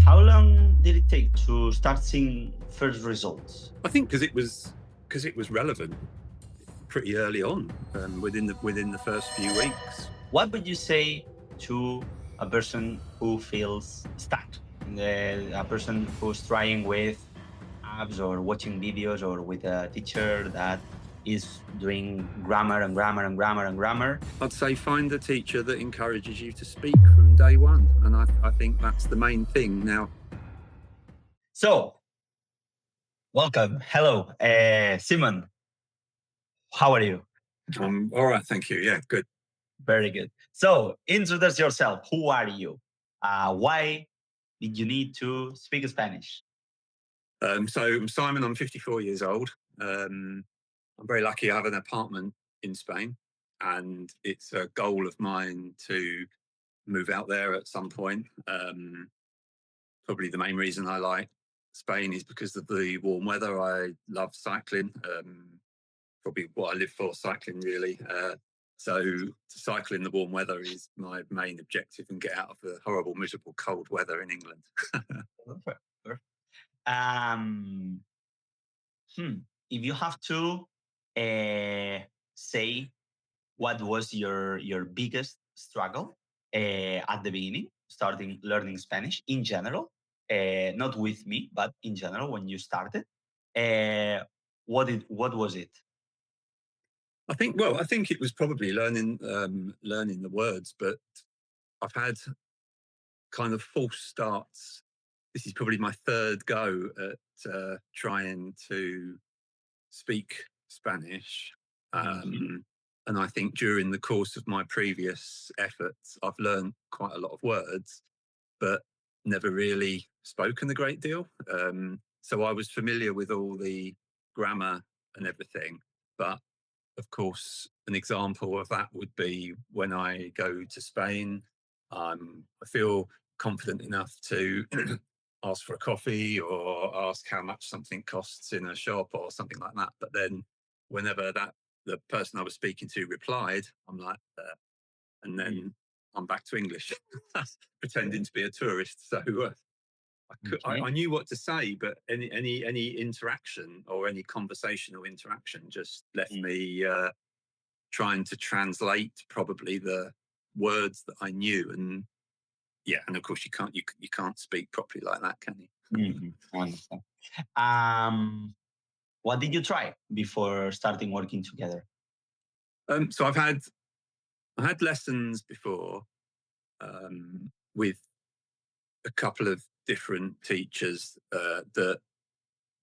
How long did it take to start seeing first results? I think because it was relevant pretty early on, within the first few weeks. What would you say to a person who feels stuck? A person who's trying with apps or watching videos or with a teacher that is doing grammar and grammar and grammar and grammar. I'd say find a teacher that encourages you to speak from day one, and I think that's the main thing. Now, So, welcome. Hello, Simon. How are you? all right, thank you. Yeah, good. Very good. So, introduce yourself. Who are you? Why did you need to speak Spanish? So I'm Simon. I'm 54 years old. I'm very lucky. I have an apartment in Spain, and it's a goal of mine to move out there at some point. Probably the main reason I like Spain is because of the warm weather. I love cycling. Probably what I live for, cycling, really. So to cycle in the warm weather is my main objective, and get out of the horrible, miserable, cold weather in England. Perfect. Perfect. Um, if you have to say what was your biggest struggle at the beginning, starting learning Spanish in general, not with me, but in general when you started, uh, what was it? I think it was probably learning the words, but I've had kind of false starts. This is probably my third go at trying to speak Spanish. Mhm. And I think during the course of my previous efforts, I've learned quite a lot of words, but never really spoken a great deal. So I was familiar with all the grammar and everything. But of course, an example of that would be when I go to Spain. I feel confident enough to ask for a coffee or ask how much something costs in a shop or something like that. But then, whenever the person I was speaking to replied, I'm like, and Mm. then I'm back to English, pretending to be a tourist. So I Okay. knew what to say, but any interaction or any conversational interaction just left Mm. me trying to translate probably the words that I knew. And yeah, and of course you can't speak properly like that, can you? Mhm. I understand. Um, what did you try before starting working together? So I had lessons before, with a couple of different teachers that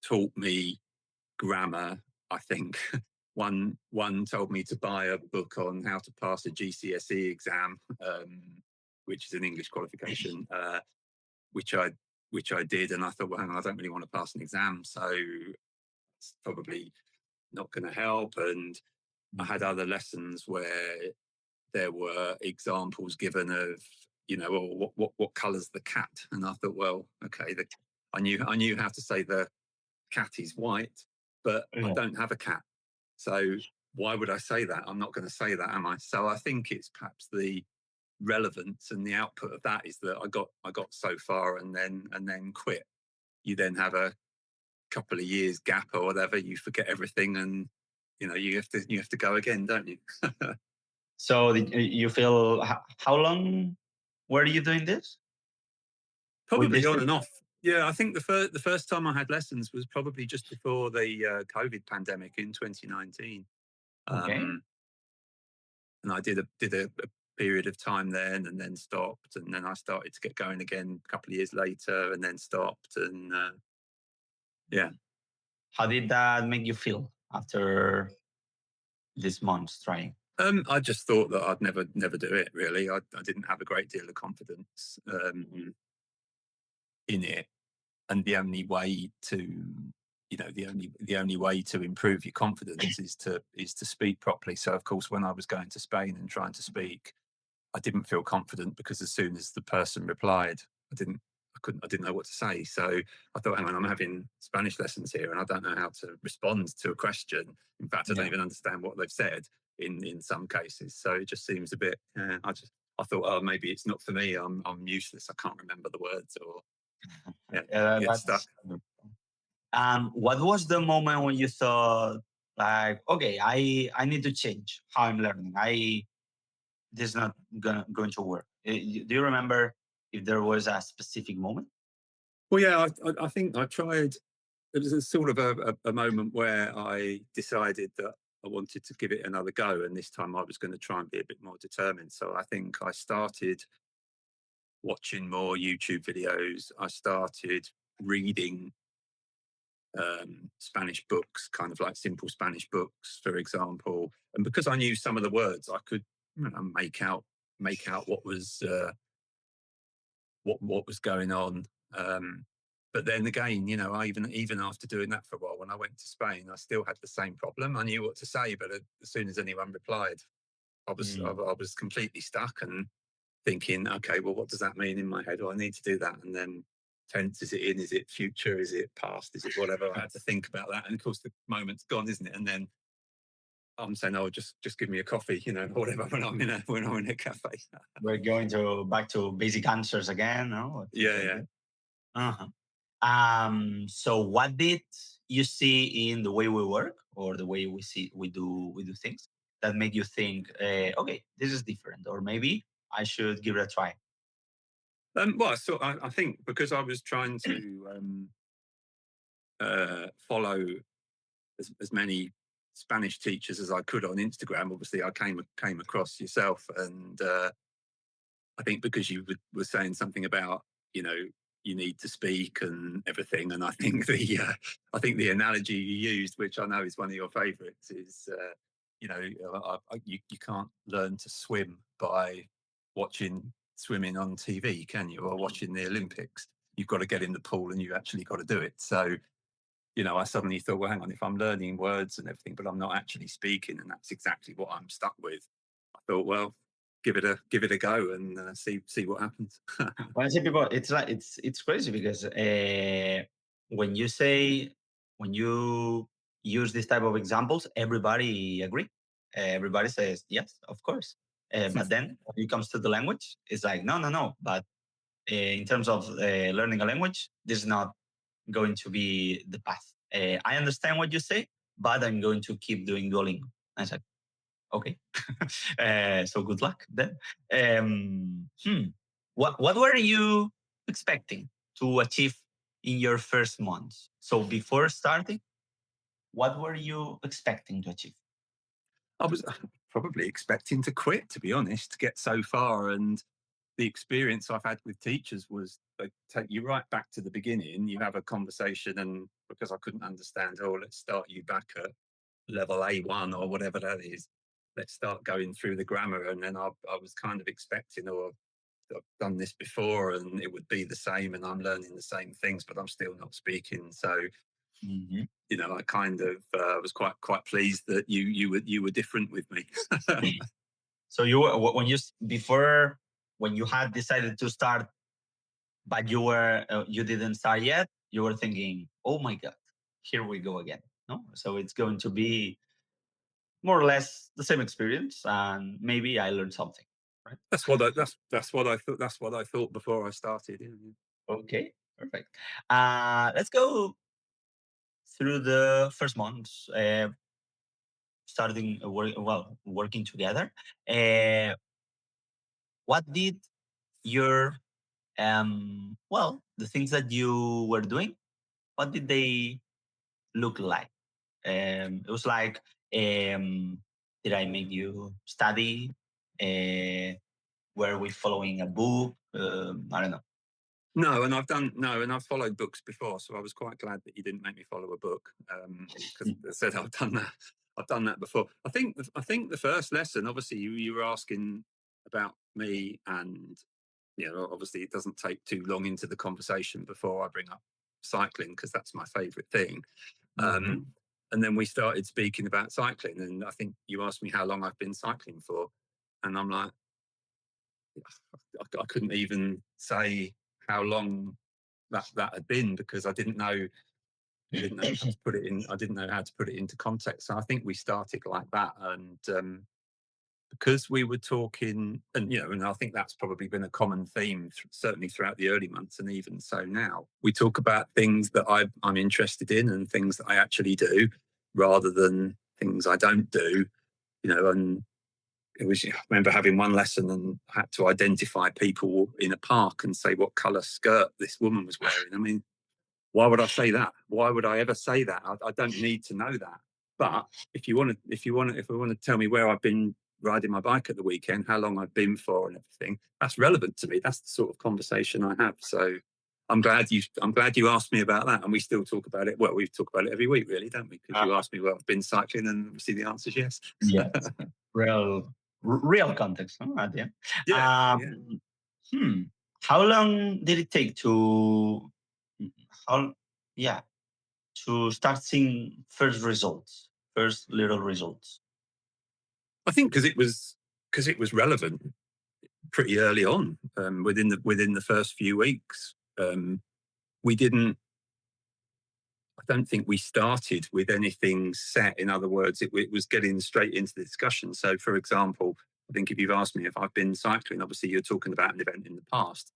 taught me grammar. I think one told me to buy a book on how to pass a GCSE exam, which is an English qualification, which I which I did, and I thought, well, hang on, I don't really want to pass an exam, so it's probably not going to help. And I had Mhm. other lessons where there were examples given of, well, what colour's the cat, and I thought, well, okay, I knew how to say the cat is white, but I Yeah. don't have a cat, so why would I say that? I'm not going to say that, am I? So I think it's perhaps the relevance and the output of that is that I got so far and then quit. You then have a couple of years gap or whatever, you forget everything, and you have to go again, don't you? So you feel how long were you doing this with Probably this on and teacher? off. Yeah, I think the first time I had lessons was probably just before the COVID pandemic in 2019. Okay. Um, and I did a period of time then, and then stopped, and then I started to get going again a couple of years later, and then stopped, and yeah. How did that make you feel after this month's trying? I just thought that I'd never do it. Really, I didn't have a great deal of confidence in it, and the only way to the only way to improve your confidence is to speak properly. So of course, when I was going to Spain and trying to speak, I didn't feel confident, because as soon as the person replied, I didn't know what to say. So I thought, hang on, I'm having Spanish lessons here and I don't know how to respond to a question. In fact, I don't Yeah. even understand what they've said in some cases. So it just seems a bit, I thought, oh, maybe it's not for me. I'm useless. I can't remember the words, or Yeah, Yeah, you get stuck. that's. What was the moment when you thought, like, okay, I need to change how I'm learning. This is not going to work. Do you remember if there was a specific moment? Well, yeah, I think I tried. There was a sort of a moment where I decided that I wanted to give it another go, and this time I was going to try and be a bit more determined. So I think I started watching more YouTube videos. I started reading Spanish books, kind of like simple Spanish books, for example. And because I knew some of the words, I could make out what was going on. But then again, I even after doing that for a while, when I went to Spain, I still had the same problem. I knew what to say, but as soon as anyone replied, I was I, Mm. I was completely stuck and thinking, okay, well, what does that mean in my head? Oh, I need to do that, and then tense, is it in? Is it future? Is it past? Is it whatever? I had to think about that, and of course, the moment's gone, isn't it? And then I'm saying, oh, just give me a coffee, whatever. When I'm in a cafe. We're going to back to basic answers again, no? Or things Yeah, like yeah. that. Uh-huh. So what did you see in the way we work or the way we do things that make you think, okay, this is different, or maybe I should give it a try? Well, so I think because I was trying to follow as many Spanish teachers as I could on Instagram. Obviously, I came across yourself, and I think because you were saying something about you need to speak and everything, and I think the analogy you used, which I know is one of your favourites, is you can't learn to swim by watching swimming on TV, can you? Or watching the Olympics. You've got to get in the pool and you actually got to do it. So I suddenly thought, well, hang on, if I'm learning words and everything, but I'm not actually speaking, and that's exactly what I'm stuck with. I thought, well, give it a go and see what happens. When I say people, it's like it's crazy because when you say when you use this type of examples, everybody agree. Everybody says yes, of course. But then when it comes to the language, it's like no, no, no. But in terms of learning a language, this is not going to be the path. I understand what you say, but I'm going to keep doing Duolingo. I said, okay. So good luck then. What were you expecting to achieve in your first months? So before starting, what were you expecting to achieve? I was probably expecting to quit, to be honest, to get so far. And the experience I've had with teachers was they take you right back to the beginning. You have a conversation, and because I couldn't understand, oh, let's start you back at level A1 or whatever that is. Let's start going through the grammar. And then I was kind of expecting, oh, I've done this before and it would be the same and I'm learning the same things, but I'm still not speaking. So, Mhm. I kind of was quite pleased that you were different with me. So you were when before when you had decided to start, but you didn't start yet. You were thinking, "Oh my god, here we go again." No, so it's going to be more or less the same experience, and maybe I learned something, right? That's what I thought before I started. Yeah. Okay, perfect. Let's go through the first months, starting working together. Uh, what did your the things that you were doing? What did they look like? It was like, did I make you study? Uh, were we following a book? I don't know. No, and I've followed books before, so I was quite glad that you didn't make me follow a book, because I said I've done that. I've done that before. I think the first lesson, obviously, you were asking about me, and obviously, it doesn't take too long into the conversation before I bring up cycling because that's my favourite thing. Um, Mhm. and then we started speaking about cycling, and I think you asked me how long I've been cycling for, and I'm like, I couldn't even say how long that had been because I didn't know how to put it in. I didn't know how to put it into context. So I think we started like that, and because we were talking, and and I think that's probably been a common theme, certainly throughout the early months, and even so now. We talk about things that I'm interested in and things that I actually do, rather than things I don't do. And I remember having one lesson and I had to identify people in a park and say what colour skirt this woman was wearing. I mean, why would I say that? Why would I ever say that? I don't need to know that. But if we want to tell me where I've been riding my bike at the weekend, how long I've been for, and everything, that's relevant to me. That's the sort of conversation I have. So I'm glad you asked me about that, and we still talk about it. Well, we talk about it every week, really, don't we? Because you Uh, asked me where I've been cycling, and obviously the answer is yes. yes, real context, huh, at the end. Yeah, yeah. Hmm. How long did it take to how yeah to start seeing first results, first little results? I think because it was relevant pretty early on, within the first few weeks. We didn't. I don't think we started with anything set. In other words, it was getting straight into the discussion. So, for example, I think if you've asked me if I've been cycling, obviously you're talking about an event in the past.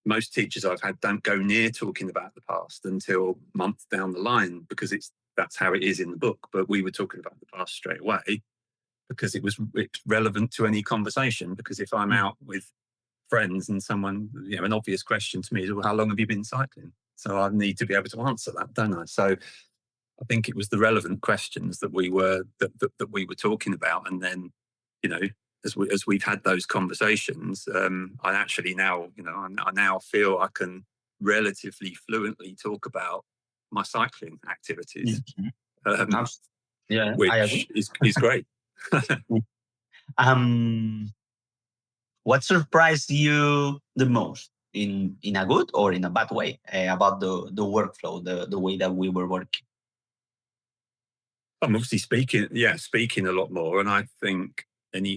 Most teachers I've had don't go near talking about the past until months down the line because that's how it is in the book. But we were talking about the past straight away because it's relevant to any conversation. Because if I'm Mm. out with friends and someone, an obvious question to me is, well, how long have you been cycling? So I need to be able to answer that, don't I? So I think it was the relevant questions that we were talking about, and then, you know, as we've had those conversations, I actually now, I now feel I can relatively fluently talk about my cycling activities, Mhm. um, Abs- Yeah, I agree. which is great. Mm. Um, what surprised you the most in a good or in a bad way about the workflow, the way that we were working? I'm obviously speaking a lot more, and I think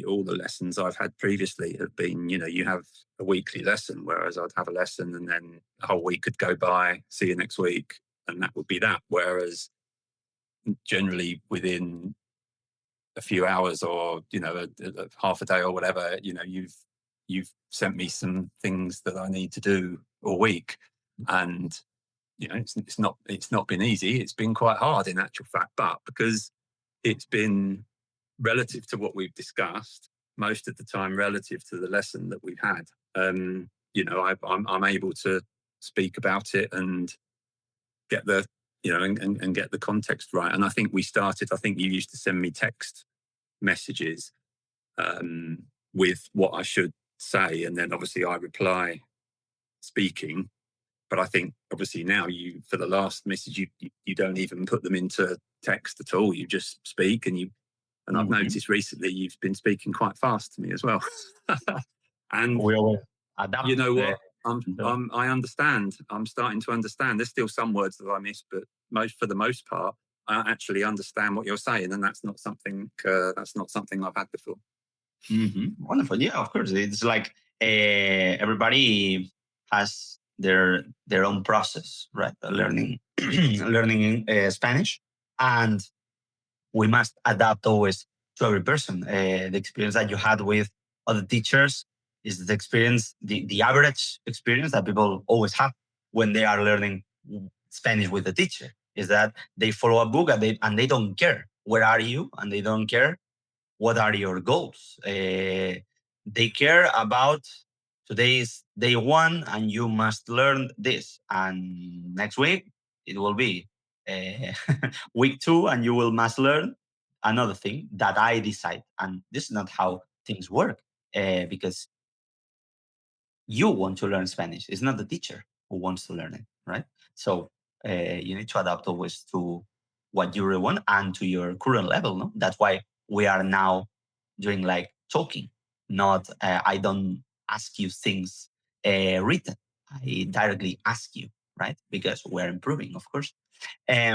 all the lessons I've had previously have been, you have a weekly lesson, whereas I'd have a lesson and then a whole week could go by, see you next week, and that would be that. Whereas generally within a few hours or a half a day or whatever, you've sent me some things that I need to do all week, and it's not been easy. It's been quite hard in actual fact, but because it's been relative to what we've discussed, most of the time relative to the lesson that we've had. I'm able to speak about it and get the and get the context right. And I think I think you used to send me text messages, with what I should say, and then obviously I reply speaking. But I think obviously now for the last message, you don't even put them into text at all. You just speak, and I've Mhm. noticed recently you've been speaking quite fast to me as well. And We always you adapt. know what? The- I understand. I'm starting to understand. There's still some words that I miss, but for the most part, I actually understand what you're saying, and that's not something I've had before. Wonderful. Yeah, of course. It's like everybody has their own process, right? Learning learning Spanish, and we must adapt always to every person. The experience that you had with other teachers is the experience, the average experience that people always have when they are learning Spanish with a teacher. Is that they follow a book and they don't care where are you, and they don't care what are your goals. They care about today is day one, and you must learn this. And next week it will be uh, week two, and you will must learn another thing that I decide. And this is not how things work, because you want to learn Spanish. It's not the teacher who wants to learn it, right? So you need to adapt always to what you really want and to your current level. No, that's why we are now doing like talking. Not I don't ask you things written. I directly ask you, right? Because we're improving, of course. How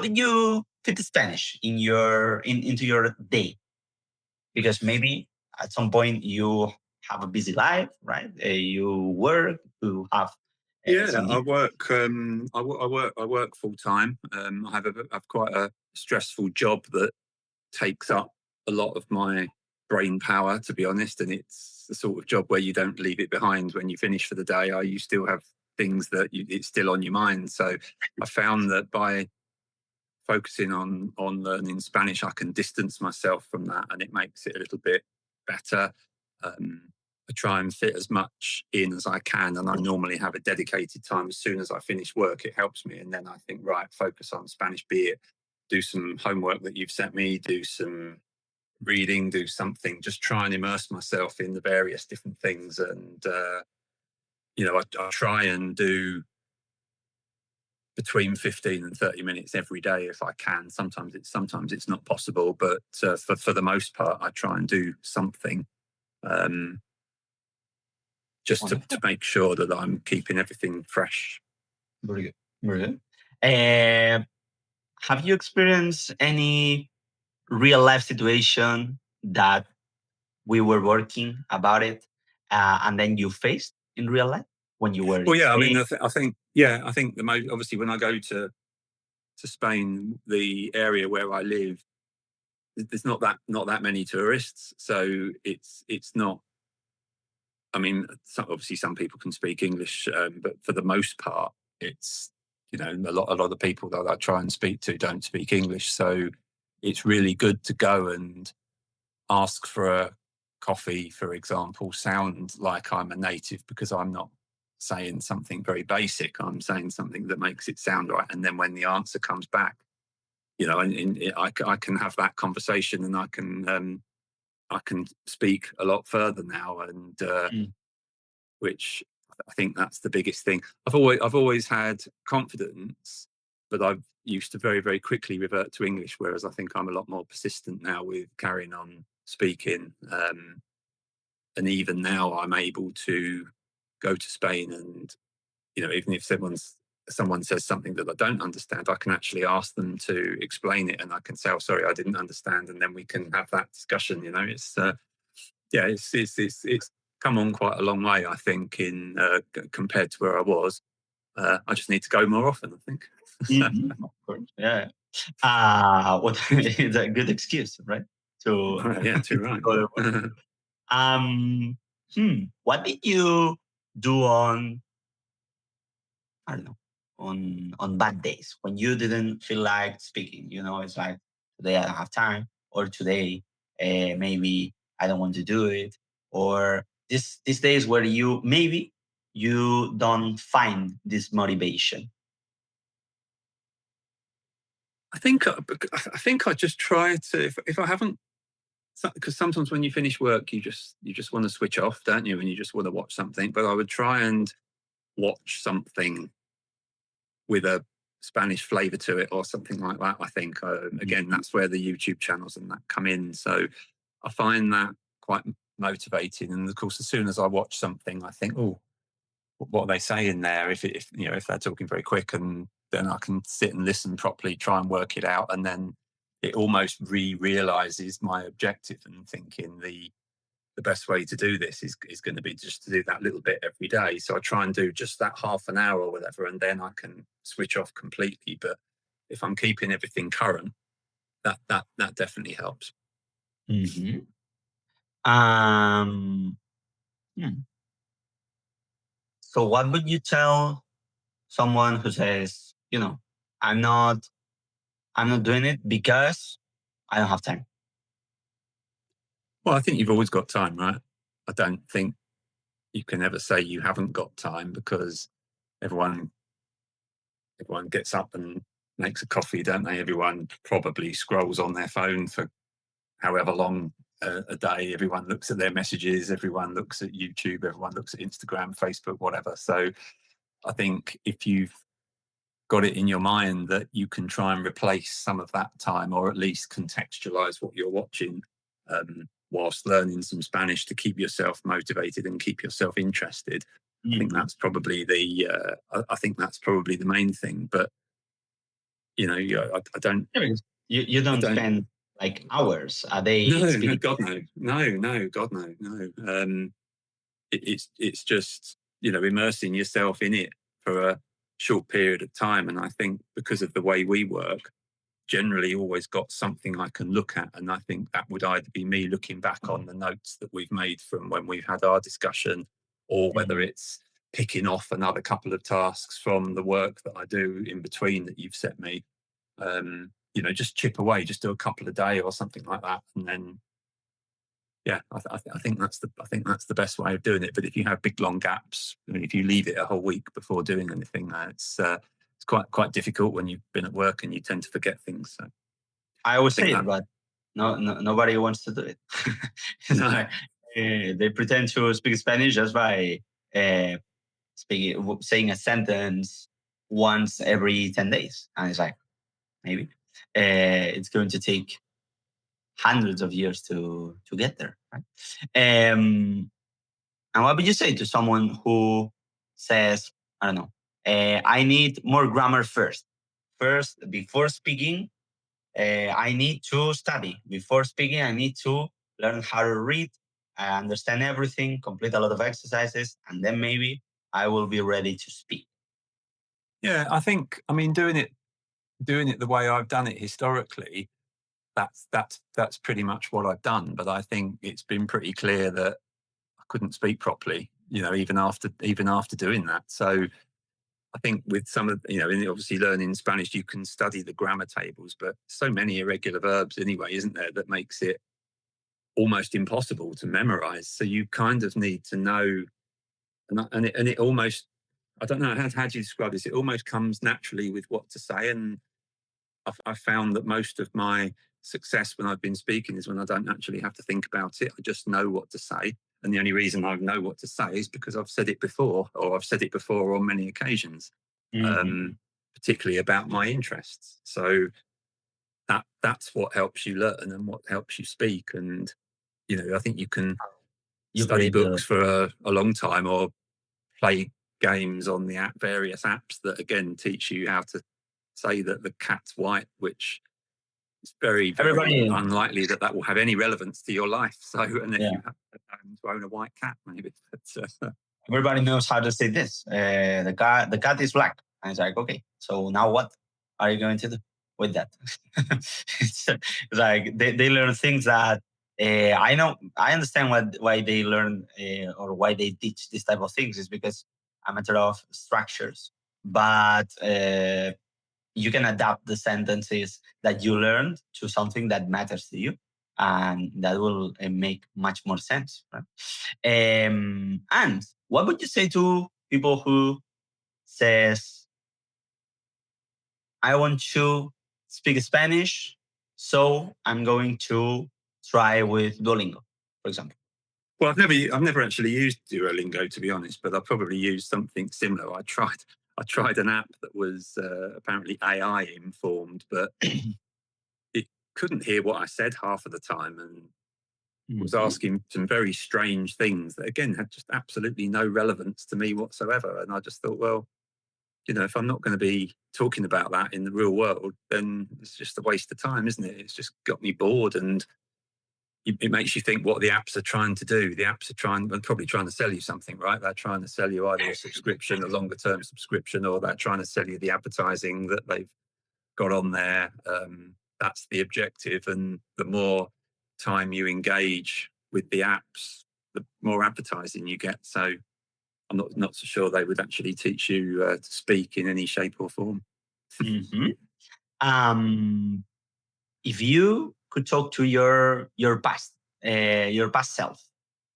did you fit Spanish into your day? Because maybe at some point you have a busy life, right? You work, you have Yeah, some. I work. I work full time. I have quite a stressful job that takes up a lot of my brain power, to be honest. And it's the sort of job where you don't leave it behind when you finish for the day. You still have things that it's still on your mind. So I found that by focusing on learning Spanish, I can distance myself from that, and it makes it a little bit better. I try and fit as much in as I can, and I normally have a dedicated time as soon as I finish work. It helps me, and then I think, right, focus on Spanish. Be it do some homework that you've sent me, do some reading, do something. Just try and immerse myself in the various different things, and I try and do between 15 and 30 minutes every day if I can. Sometimes it's not possible, but for the most part, I try and do something, just to make sure that I'm keeping everything fresh. Very good. Very good. Have you experienced any real life situation that we were working about it, and then you faced in real life when you were in Well, yeah, I Spain? mean, I think the most obviously when I go to Spain, the area where I live, there's not that many tourists, so it's not. I mean, obviously some people can speak English, but for the most part, it's a lot of people that I try and speak to don't speak English, so it's really good to go and ask for a coffee, for example, sound like I'm a native, because I'm not saying something very basic. I'm saying something that makes it sound right, and then when the answer comes back, I can have that conversation, and I can speak a lot further now, and Mm. which I think that's the biggest thing. I've always had confidence, but I've used to very, very quickly revert to English, whereas I think I'm a lot more persistent now with carrying on speaking. And even now I'm able to go to Spain, and even if someone says something that I don't understand, I can actually ask them to explain it, and I can say, "Oh, sorry, I didn't understand," and then we can have that discussion. It's yeah, it's come on quite a long way, I think, in compared to where I was. I just need to go more often, I think. So, Mhm. Of course. Yeah. What it's a good excuse, right? To right, yeah, too right. go to work. Yeah. Um, what did you do on, I don't know, on bad days when you didn't feel like speaking? It's like today I don't have time, or today maybe I don't want to do it, or these days where you don't find this motivation. I think I just try to, if I haven't, because sometimes when you finish work, you just want to switch off, don't you? And you just want to watch something. But I would try and watch something with a Spanish flavor to it, or something like that. I think again, Mhm. that's where the YouTube channels and that come in. So I find that quite motivating. And of course, as soon as I watch something, I think, oh, what are they saying there? If they're talking very quick, and then I can sit and listen properly, try and work it out, and then it almost realizes my objective, and thinking the best way to do this is going to be just to do that little bit every day. So I try and do just that half an hour or whatever, and then I can switch off completely. But if I'm keeping everything current, that definitely helps. Mhm. Um, hmm. So, what would you tell someone who says, I'm not, I'm not doing it because I don't have time? Well, I think you've always got time, right? I don't think you can ever say you haven't got time, because everyone everyone gets up and makes a coffee, don't they? Everyone probably scrolls on their phone for however long a day. Everyone looks at their messages. Everyone looks at YouTube. Everyone looks at Instagram, Facebook, whatever. So I think if you've got it in your mind that you can try and replace some of that time, or at least contextualize what you're watching, whilst learning some Spanish, to keep yourself motivated and keep yourself interested. I think Mhm. that's probably I think that's probably the main thing. But I don't, Yeah, because you I don't don't. spend like hours a day No, no, speaking. God no, no, God no, no. It's just immersing yourself in it for a short period of time, and I think because of the way we work, generally always got something I can look at. And I think that would either be me looking back on the notes that we've made from when we've had our discussion, or whether Mhm. it's picking off another couple of tasks from the work that I do in between that you've set me. Just chip away, just do a couple a day or something like that, and then yeah, I think that's the best way of doing it. But if you have big long gaps, I mean, if you leave it a whole week before doing anything, it's quite difficult when you've been at work and you tend to forget things. So I I always think say it, that but nobody wants to do it. It's no, like they pretend to speak Spanish just by uh, saying a sentence once every 10 days, and it's like maybe it's going to take hundreds of years to get there. Right? And what would you say to someone who says, I don't know, I need more grammar first. First, before speaking, I need to study. Before speaking, I need to learn how to read, understand everything, complete a lot of exercises, and then maybe I will be ready to speak. yeah, I mean, doing it the way I've done it historically, that's pretty much what I've done. But I think it's been pretty clear that I couldn't speak properly, even after doing that. So I think with some of, obviously learning Spanish, you can study the grammar tables, but so many irregular verbs anyway, isn't there, that makes it almost impossible to memorize. So you kind of need to know, and it almost, I don't know, how do you describe this? It almost comes naturally with what to say. And I've found that most of my success when I've been speaking is when I don't actually have to think about it. I just know what to say. And the only reason I know what to say is because I've said it before, or I've said it before on many occasions, Mhm. um, particularly about my interests. So that's what helps you learn and what helps you speak. And, I think you can You study played the books for a long time, or play games on the various apps that again teach you how to say that the cat's white, which it's very, very everybody. unlikely that that will have any relevance to your life. So, unless Yeah, you happen to own a white cat, maybe. But, everybody knows how to say this. The cat is black, and it's like okay. So now what are you going to do with that? It's like they learn things that I know. I understand why they learn or why they teach this type of things is because a matter of structures, but you can adapt the sentences that you learned to something that matters to you, and that will make much more sense, right? And what would you say to people who says, I want to speak Spanish, so I'm going to try with Duolingo, for example? well, I've never actually used Duolingo, to be honest, but I've probably used something similar. I tried an app that was apparently AI informed, but it couldn't hear what I said half of the time, and was Mhm. asking some very strange things that again had just absolutely no relevance to me whatsoever. And I just thought, well, if I'm not going to be talking about that in the real world, then it's just a waste of time, isn't it? It's just got me bored, and it makes you think what the apps are trying to do. The apps are probably trying to sell you something, right? They're trying to sell you either a subscription, a longer term subscription, or they're trying to sell you the advertising that they've got on there. That's the objective. And the more time you engage with the apps, the more advertising you get. So I'm not so sure they would actually teach you to speak in any shape or form. Mhm. Um, if you could talk to your past self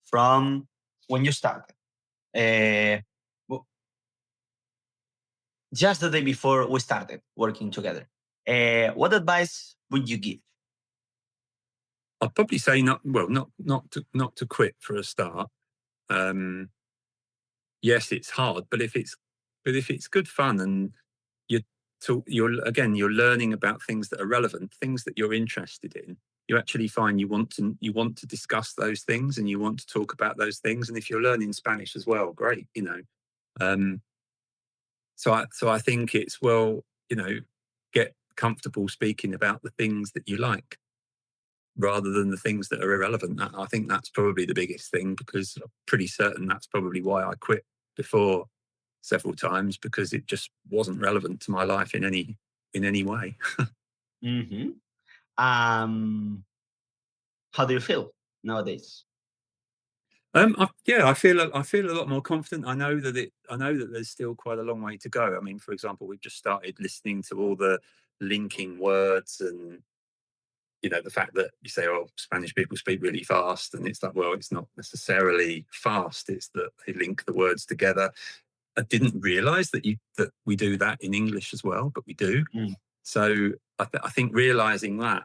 from when you started, uh, w- just the day before we started working together, what advice would you give? I'd probably say not to quit for a start. Um, yes, it's hard, but if it's good fun, and you're you're learning about things that are relevant, things that you're interested in. You actually find you want to discuss those things, and you want to talk about those things. And if you're learning Spanish as well, great. Um, so I think it's, well, get comfortable speaking about the things that you like rather than the things that are irrelevant. I think that's probably the biggest thing, because I'm pretty certain that's probably why I quit before several times, because it just wasn't relevant to my life in any way. Hmm. Um, how do you feel nowadays? I feel a lot more confident. I know that there's still quite a long way to go. I mean, for example, we've just started listening to all the linking words, and the fact that you say, "Oh, Spanish people speak really fast," and it's like, well, it's not necessarily fast. It's that they link the words together. I didn't realise that we do that in English as well, but we do. Mm. So I think realising that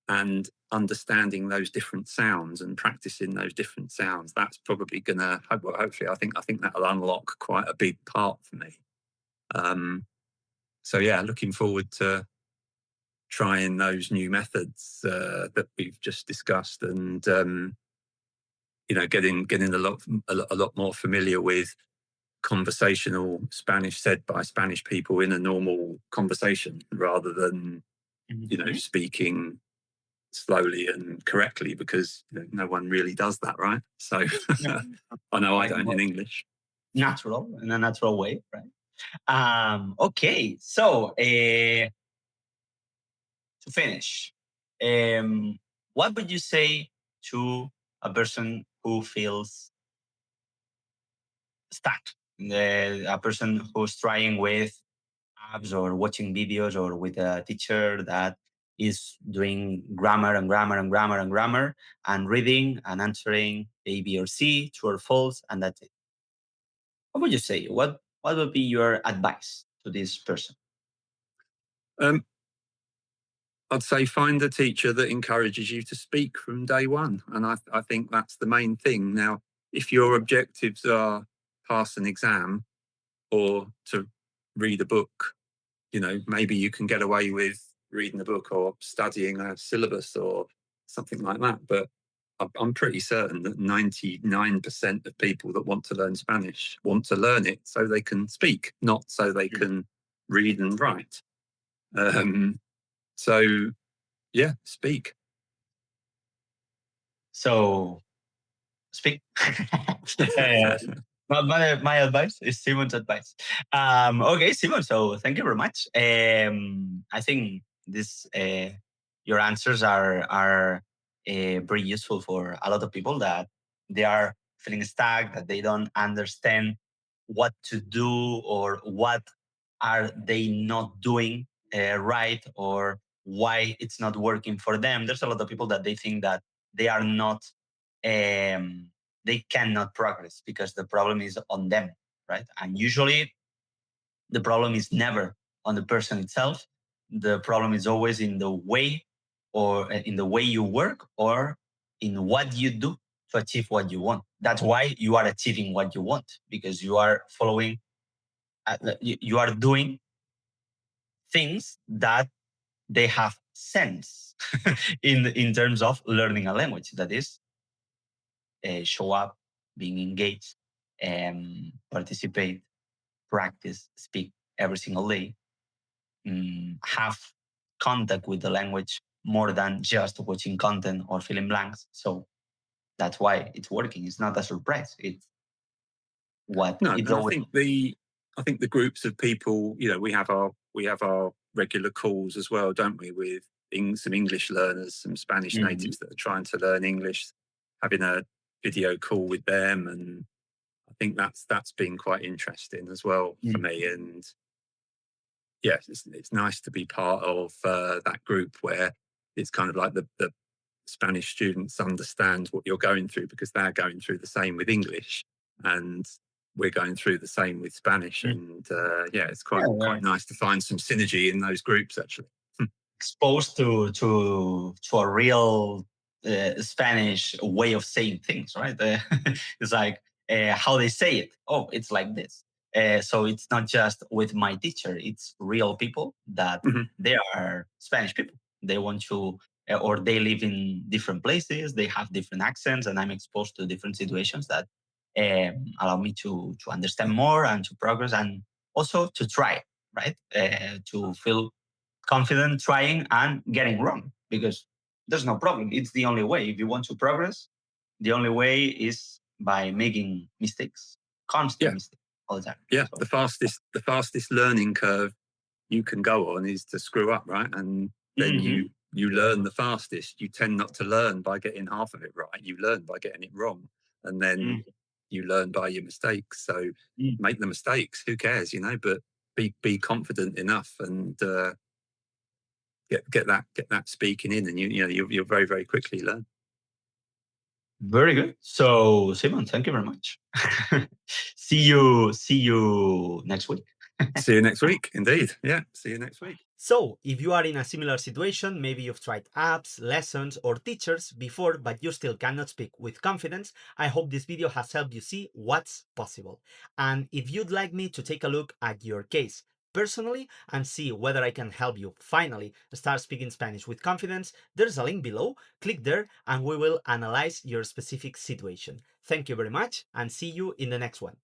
and understanding those different sounds and practicing those different sounds, that's probably gonna hopefully I think that'll unlock quite a big part for me. Um, so yeah, looking forward to trying those new methods that we've just discussed, and getting a lot more familiar with conversational Spanish said by Spanish people in a normal conversation, rather than Mhm. speaking slowly and correctly, because no one really does that, right? So Yeah. I know I Like don't more in English. natural, in a natural way, right? Okay, so to finish, um, what would you say to a person who feels stuck? A person who's trying with apps or watching videos or with a teacher that is doing grammar and grammar and grammar and grammar and reading and answering A, B, or C, true or false, and that's it. What would you say? What would be your advice to this person? um, I'd say find a teacher that encourages you to speak from day one, and I think that's the main thing. Now, if your objectives are pass an exam or to read a book, maybe you can get away with reading a book or studying a syllabus or something like that. But I'm pretty certain that 99% of people that want to learn Spanish want to learn it so they can speak, not so they Mm. can read and write. Um, so, yeah, speak. So speak. Uh, my advice is Simon's advice. Okay, Simon. So thank you very much. I think this your answers are very useful for a lot of people that they are feeling stuck, that they don't understand what to do or what are they not doing right, or why it's not working for them. There's a lot of people that they think that they are not um, they cannot progress because the problem is on them, right? And usually the problem is never on the person itself. The problem is always in the way, or in the way you work, or in what you do to achieve what you want. That's why you are achieving what you want, because you are following, you are doing things that they have sense in terms of learning a language. That is, show up, being engaged, participate, practice, speak every single day, have contact with the language more than just watching content or filling blanks. So that's why it's working. It's not a surprise. It's what No, it's and always. I think the groups of people, we have our regular calls as well, don't we? With some English learners, some Spanish Mhm. natives that are trying to learn English, having a video call with them, and I think that's been quite interesting as well for Mhm. me. And yes, it's nice to be part of that group where it's kind of like the Spanish students understand what you're going through, because they're going through the same with English, and we're going through the same with Spanish. Mhm. And yeah, it's Yeah, quite we're nice to find some synergy in those groups, actually. exposed to a real Spanish way of saying things, right? It's like how they say it. Oh, it's like this. So it's not just with my teacher; it's real people that Mhm. they are Spanish people. They want to, or they live in different places. They have different accents, and I'm exposed to different situations that allow me to understand more and to progress, and also to try, right? To feel confident trying and getting wrong, because there's no problem. It's the only way. If you want to progress, the only way is by making mistakes, constant Yeah, mistakes all the time. yeah. So The fastest learning curve you can go on is to screw up, right? And then Hmm. you learn the fastest. You tend not to learn by getting half of it right. You learn by getting it wrong, and then you learn by your mistakes. So make the mistakes. Who cares, But be confident enough and get that speaking in, and you'll very very quickly learn. Very good. So, Simon, thank you very much. See you next week. See you next week. Indeed, yeah. See you next week. So, if you are in a similar situation, maybe you've tried apps, lessons, or teachers before, but you still cannot speak with confidence, I hope this video has helped you see what's possible. And if you'd like me to take a look at your case personally and see whether I can help you finally start speaking Spanish with confidence, there's a link below. Click there and we will analyze your specific situation. Thank you very much and see you in the next one.